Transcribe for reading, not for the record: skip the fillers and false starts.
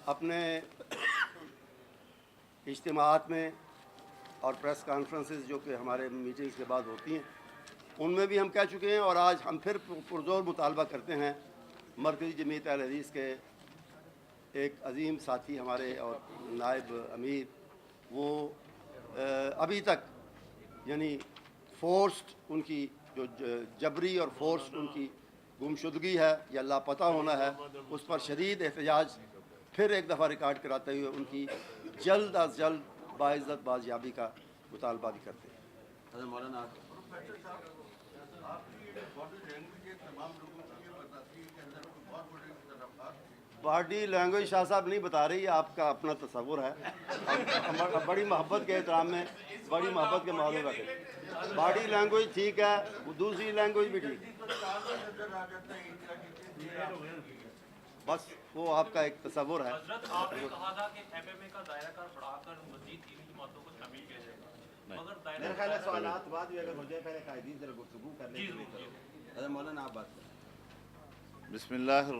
अपने इज्तिमाआत में और प्रेस कॉन्फ्रेंसेस जो कि हमारे मीटिंग्स के बाद होती हैं, उनमें भी हम कह चुके हैं और आज हम फिर पुरजोर मुतालबा करते हैं। मरकज़ी जमीयत अहल हदीस के एक अजीम साथी हमारे और नायब अमीर, वो अभी तक यानी फोर्स्ड उनकी जो जबरी और फोर्स्ड उनकी गुमशुदगी है या लापता होना है, उस पर शदीद एहतजाज फिर एक दफ़ा रिकॉर्ड कराते हुए उनकी जल्द अज जल्द बाइज़्ज़त बाजियाबी का मुतालबा भी करते हैं। मौलाना बॉडी लैंग्वेज शाह साहब नहीं बता रही, आपका अपना तसव्वुर है। बड़ी मोहब्बत के एहतराम में, बड़ी मोहब्बत के माहौल में बैठे। बॉडी लैंग्वेज ठीक है, दूसरी लैंग्वेज भी ठीक है, बस वो आपका एक तसव्वुर है। हजरत, आपने कहा था कि एमएमए का दायरा बढ़ाकर मजीद तीन जमातों को शामिल किया जाएगा, मगर मेरे ख्याल है सवालात बाद में अगर हो जाए, पहले कायदीन से गुफ्तगू कर लें। मौलाना आप बात करें। बिस्मिल्लाह।